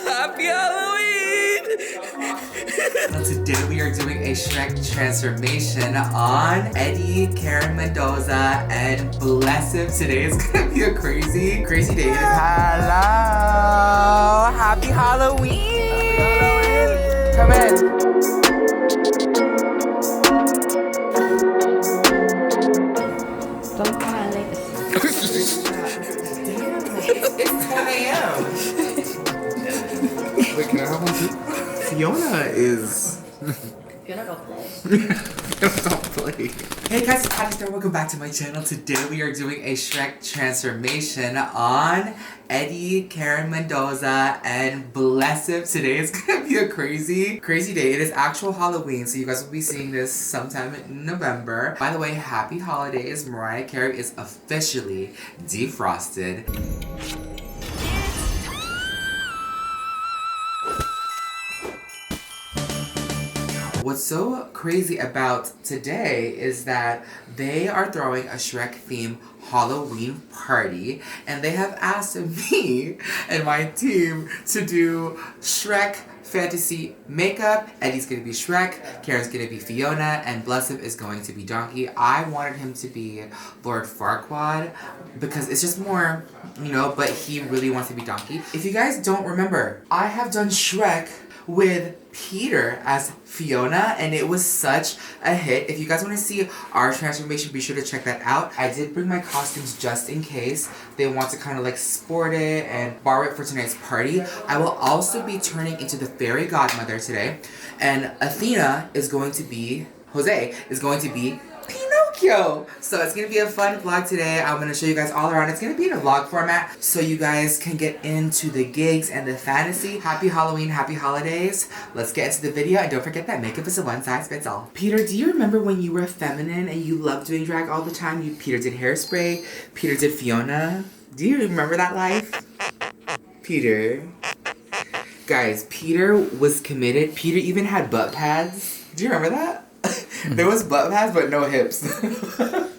Happy Halloween! Today we are doing a Shrek transformation on Eddie, Karen Mendoza, and Blesiv. Today is gonna be a crazy day. Hello! Happy Halloween! Come in. Don't cry like this. It's 10 a.m. Wait, can I have one too? Fiona is... Fiona don't play. Don't play. Hey guys, it's PatrickStarrr. Welcome back to my channel. Today we are doing a Shrek transformation on Eddie, Karen Mendoza, and Blesiv. Today is gonna be a crazy day. It is actual Halloween, so you guys will be seeing this sometime in November. By the way, happy holidays. Mariah Carey is officially defrosted. What's so crazy about today is that they are throwing a Shrek themed Halloween party, and they have asked me and my team to do Shrek fantasy makeup. Eddie's gonna be Shrek, Karen's gonna be Fiona, and Blesiv is going to be Donkey. I wanted him to be Lord Farquaad because it's just more, you know, but he really wants to be Donkey. If you guys don't remember, I have done Shrek with Peter as Fiona, and it was such a hit. If you guys want to see our transformation, be sure to check that out. I did bring my costumes just in case they want to kind of like sport it and borrow it for tonight's party. I will also be turning into the fairy godmother today, and Athena is going to be, Jose is going to be Pinocchio. So it's gonna be a fun vlog today. I'm gonna show you guys all around. It's gonna be in a vlog format so you guys can get into the gigs and the fantasy. Happy Halloween, happy holidays. Let's get into the video, and don't forget that makeup is a one size fits all. Peter, do you remember when you were feminine and you loved doing drag all the time? Peter did Hairspray, Peter did Fiona. Do you remember that life? Peter. Guys, Peter was committed. Peter even had butt pads. Do you remember that? There was butt pads, but no hips.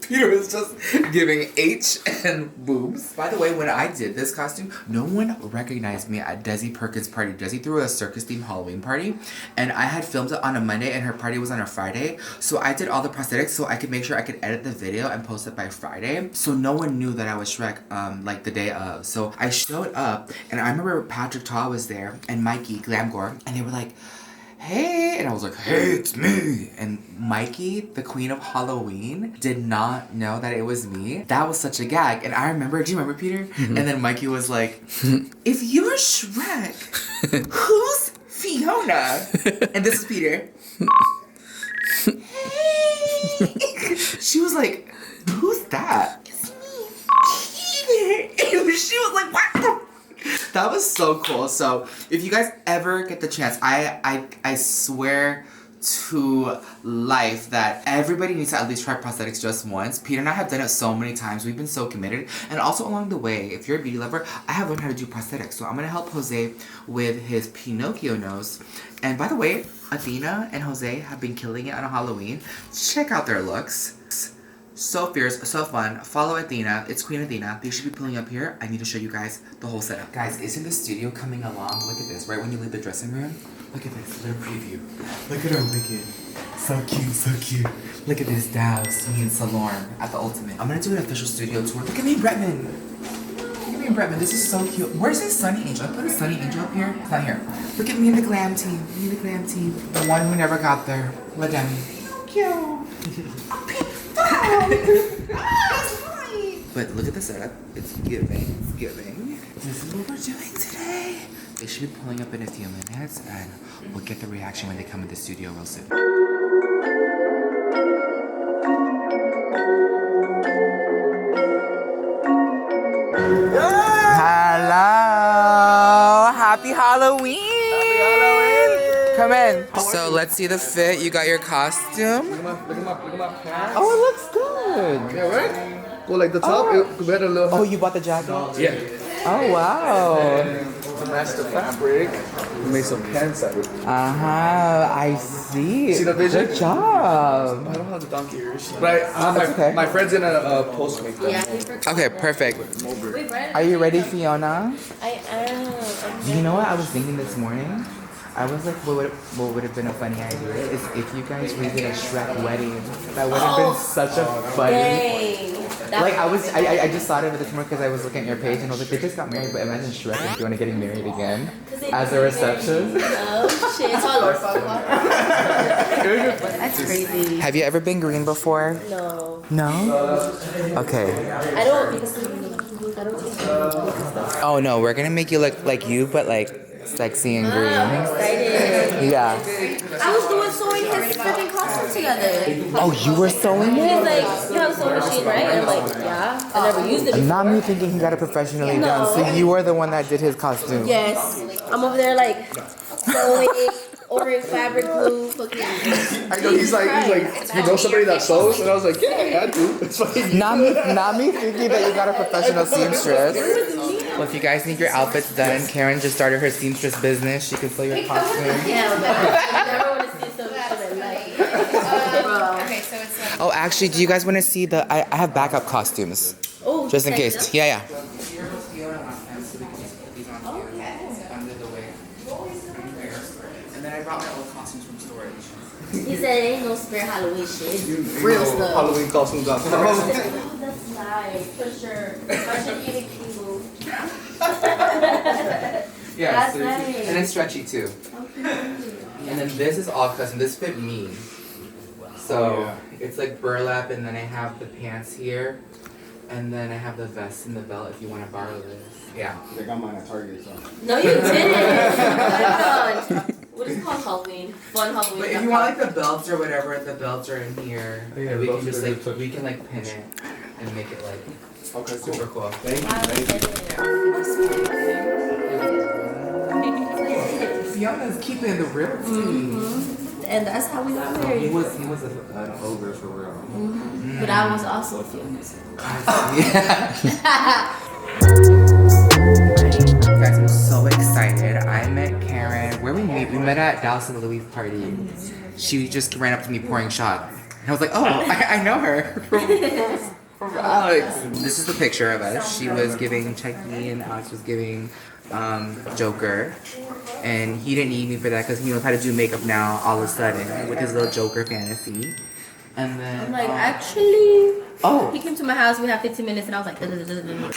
Peter was just giving H and boobs. By the way, when I did this costume, no one recognized me at Desi Perkins' party. Desi threw a circus-themed Halloween party, and I had filmed it on a Monday, and her party was on a Friday. So I did all the prosthetics so I could make sure I could edit the video and post it by Friday. So no one knew that I was Shrek, like the day of. So I showed up, and I remember PatrickStarrr was there, and Mikey, GLAM, and they were like, hey, and I was like, hey, it's me. And Mikey, the queen of Halloween, did not know that it was me. That was such a gag. And I remember, do you remember, Peter? Mm-hmm. And then Mikey was like, if you're Shrek, who's Fiona? And this is Peter. Hey. She was like, who's that? It's me, Peter. And she was like, what the? That was so cool. So if you guys ever get the chance, I swear to life that everybody needs to at least try prosthetics just once. Peter and I have done it so many times. We've been so committed. And also along the way, if you're a beauty lover, I have learned how to do prosthetics. So I'm going to help Jose with his Pinocchio nose. And by the way, Athena and Jose have been killing it on Halloween. Check out their looks. So fierce, so fun. Follow Athena. It's Queen Athena. They should be pulling up here. I need to show you guys the whole setup. Guys, isn't the studio coming along? Look at this. Right when you leave the dressing room. Look at this. Little preview. Look at her wicked. So cute, so cute. Look at this. Douse, me and Salorn at the Ultimate. I'm gonna do an official studio tour. Look at me, Bretman. Look at me, Bretman. This is so cute. Where's this Sunny Angel? I put a Sunny Angel up here. It's not here. Look at me and the GLAM team. Me and the GLAM team. The one who never got there. Madame. Cute. But look at the setup. It's giving. It's giving. This is what we're doing today. They should be pulling up in a few minutes, and we'll get the reaction when they come in the studio real soon. Hello! Happy Halloween! Come in. So let's see the fit. You got your costume. Look at my pants. Oh, it looks good. Yeah, right? Go like the top. It could be a little. Oh, you bought the jacket? Yeah. Oh, wow. To match the fabric. We made some pants out of it. I see. See the vision? Good job. I don't have the donkey ears. But my friend's gonna post make them. Yeah, he forgot. Okay, perfect. Wait, Brandon. Are you ready, Fiona? I am. Do you know what I was thinking this morning? I was like, what would have been a funny idea is if you guys redid a Shrek wedding. That would have been such a funny. Dang. Like I just thought of it this morning because I was looking at your page and I was like, they just got married, but imagine Shrek and Fiona getting married again as a reception. Oh shit! It's all That's crazy. Have you ever been green before? No. No? Okay. I don't. Oh no, we're gonna make you look like you, but like sexy and I'm green. excited. Yeah. I was doing sewing his freaking costume together. Oh, you were sewing He's it? like, you have a sewing machine, right? And I'm like, yeah. I never used it before. Not me thinking he got it professionally done. So you were the one that did his costume. Yes. I'm over there like sewing, ordering fabric glue, fucking. I know he's like, you know somebody that sews? And I was like, yeah, I do. It's like, Not me thinking that you got a professional seamstress. Well, if you guys need your outfits done, Karen just started her seamstress business. She can sew your costume. Yeah, but I never want to see something that like. Okay, so it's like. Oh, actually, do you guys want to see the? I have backup costumes. Oh, Just in check case. it Yeah, yeah. And then I brought my old costumes from storage. out. He said ain't no spare Halloween shit. Real stuff. Halloween costumes out. Oh, that's nice, for sure. Especially eating kilo. Yeah, That's so nice. and it's stretchy too. And then this is all custom. This fit me. So it's like burlap, and then I have the pants here, and then I have the vest and the belt if you want to borrow this. Yeah. They got mine at Target, so. No, you didn't. What is it called? Halloween. Fun Halloween. But if you want like the belts or whatever, the belts are in here. Yeah, And we belts can just are like good. we can like pin it and make it like Okay, super cool. Thank you. Fiona's keeping the real tea. And that's how we got He married. was an ogre for real. But I was also a Fiona. Yeah. Guys, I'm so excited. I met Karen. Where we meet? We met at Dallas and Louise party. She just ran up to me pouring shot. And I was like, oh, I know her from Alex. This is the picture of us. She was giving Chucky and Alex was giving Joker. And he didn't need me for that because he knows how to do makeup now all of a sudden with his little Joker fantasy. And then I'm like, actually, oh. he came to my house. We have 15 minutes, and I was like,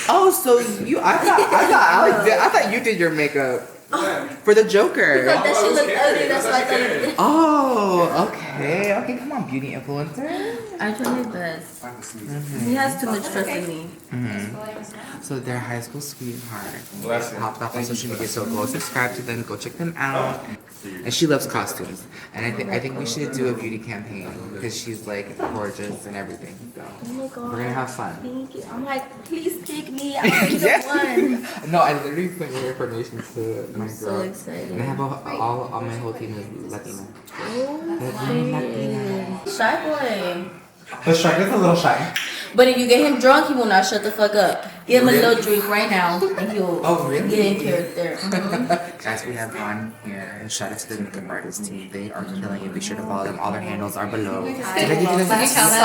Oh, so you? I thought you did your makeup for the Joker. like that she looked ugly. That's why I thought. Oh, okay. Come on, beauty influencer. I tried my best. He has too much trust in me. So they're high school sweetheart. Blesiv. Popped off on social media, so go subscribe to them, go check them out. And she loves costumes, and I think we should do a beauty campaign because she's like gorgeous and everything. So Oh my god. we're gonna have fun. Thank you. I'm like, please take me. I'll be the one. No, I literally put your information to my girl. So excited. And I have all my whole team is Latina. Shy boy. The Shrek is a little shy. But if you get him drunk, he will not shut the fuck up. Give him a little drink right now, and he'll Oh, really? get in character. Guys, we have Ron here, and shout out to the makeup artist team. They are killing it. Be sure to follow them. All their handles are below. Did I give you this? Did you tell them? I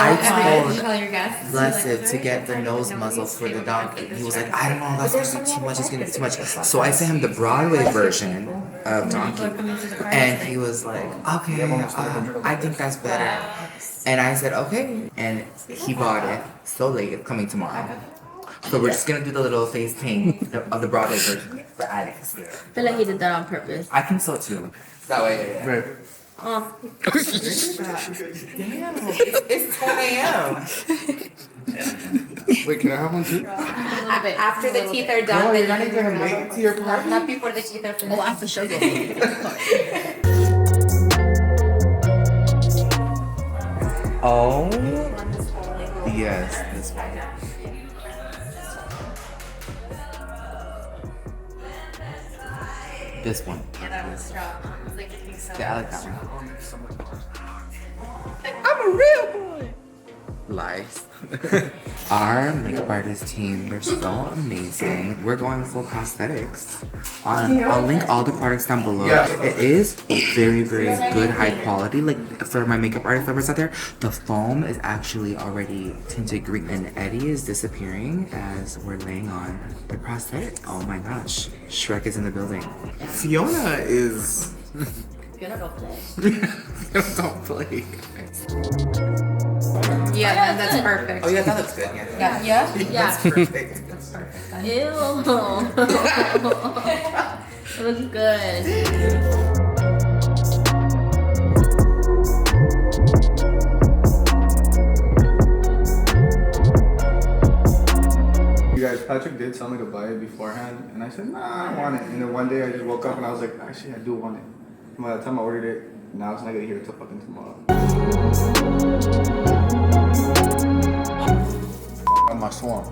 Did you told tell your guests? Blesiv to get the nose muzzle for the donkey. He was like, I don't know, that's gonna be too much. It's gonna be too much. So I sent him the Broadway version of Donkey, and he was like, okay, I think that's better. And I said, okay. And he bought it. So late, it's coming tomorrow. So we're just gonna do the little face paint of the Broadway version for Alex. I feel like he did that on purpose. I think so too. That way. Right. Oh, Damn, it's 10 a.m. Wait, can I have one too? After the teeth are No, done, you're then not even gonna make it to your party. not before the teeth are finished. oh, I for sure go. Oh. Yes, this one. This one. Yeah, that was strong. It was like getting so. Yeah, I like that one. I'm a real boy. Lies. Our makeup artist team, they're so amazing. We're going full prosthetics. I'll link all the products down below. It is very, very good, high quality. Like for my makeup artist lovers out there, the foam is actually already tinted green and Eddie is disappearing as we're laying on the prosthetic. Oh my gosh, Shrek is in the building. Fiona is. Fiona don't play. Don't play. Yeah, that's perfect. Oh yeah, that looks good. Yeah. Yeah. That's perfect. That's perfect. Ew. It looks good. You guys, Patrick did tell me to buy it beforehand, and I said, nah, I want it. And then one day I just woke up and I was like, actually, I do want it. And by the time I ordered it, now it's not gonna hear it till fucking tomorrow. On my swamp.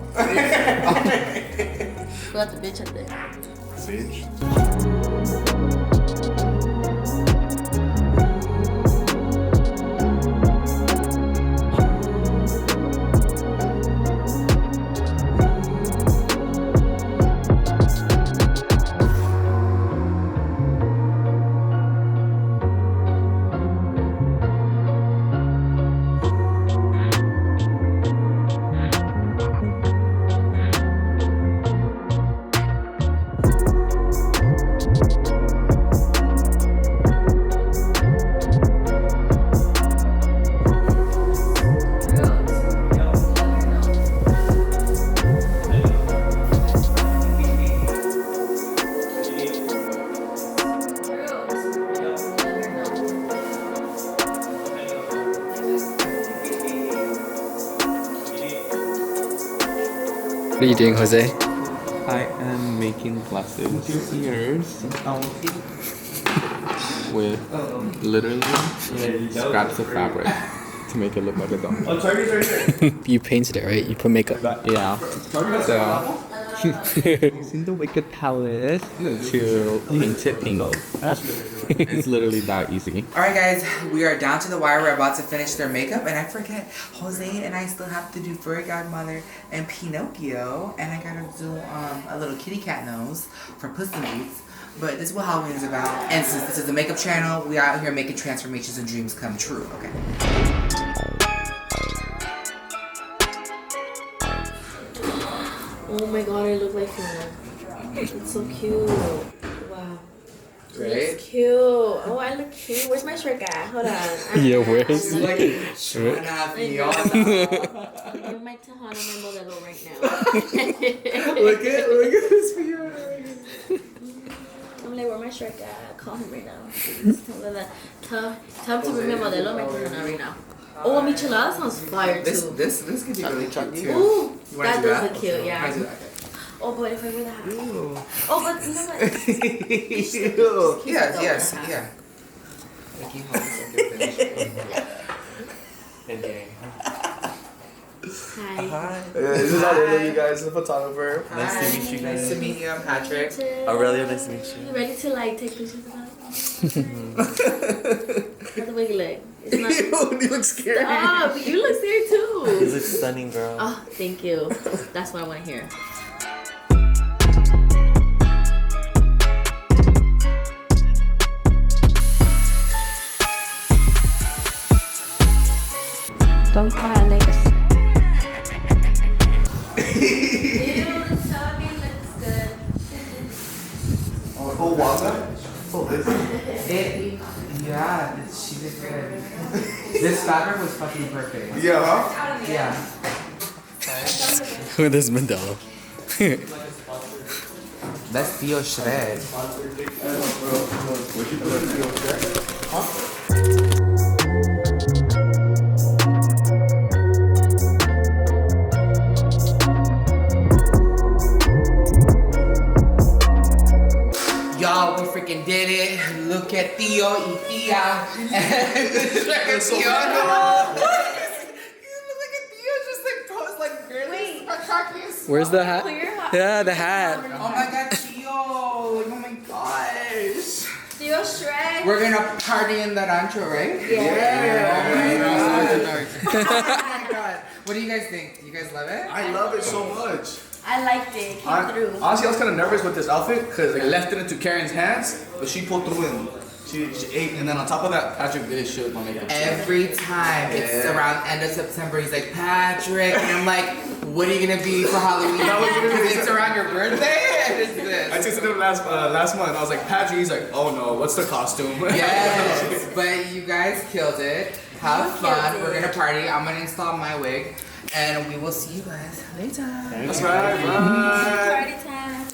Who got the bitch up there? Bitch. What are you doing, Jose? I am making Blesiv ears with literally scraps of fabric to make it look like a dog. You painted it, right? You put makeup. Yeah. So using the wicked palette to paint it pink. It's literally that easy. Alright guys, we are down to the wire. We're about to finish their makeup and I forget, Jose and I still have to do Fairy Godmother and Pinocchio, and I gotta do a little kitty cat nose for Puss in Boots. But this is what Halloween is about, and since this is a makeup channel, we out here making transformations and dreams come true, okay? Oh my god, I look like Fiona. It's so cute. Wow. Right? It's cute. Oh, I look cute. Where's my Shrek at? Hold on. Yeah, where's- Like, I'm my Tejano modelo right now. look at this Fiona. I'm like, where my Shrek at? Call him right now. Please. Tell him to bring my modelo my Tejano right now. Oh, michelada sounds fire too. This could be really cute too. Ooh, You wanna that do does look cute, yeah. I do that. Oh, but if I wear the hat. Oh, but you know what? Yes, yeah. Hi. This is Aurelio, you guys, the photographer. Nice to meet you guys. Nice to meet you, I'm Patrick. Aurelio, nice to meet you. You ready to like take pictures of us? How the wiggle leg? It's not. You look scary. Stop! You look scared too. You look stunning, girl. Oh, thank you. That's what I want to hear. Don't cry, Alex. Ew, the tummy looks good. Oh, Wanda? Oh, this. Yeah, she did good. This fabric was fucking perfect. Yeah, huh? Yeah. Look at this Mandela. That's Theo Shred. Y'all, we freaking did it. Look at Theo y Thea. Look at Theo. Look at Theo just like pose like barely cockiest. Where's the hat? Yeah, the hat. Oh my god, Theo. Oh my gosh. Theo Shrek. We're gonna party in the rancho, right? Yeah. Oh my god. What do you guys think? You guys love it? I love it so much. I liked it. Came through. Honestly, I was kind of nervous with this outfit because I left it into Karen's hands, but she pulled through and she ate. And then on top of that, Patrick did his shit with my makeup. Every time it's around end of September, he's like, Patrick. And I'm like, what are you going to be for Halloween? Because it's around your birthday? And it's this. I texted him last month. I was like, Patrick. He's like, oh no, what's the costume? Yes, but you guys killed it. Have fun. We're gonna party. I'm gonna install my wig, and we will see you guys later. That's right. Bye. Party time.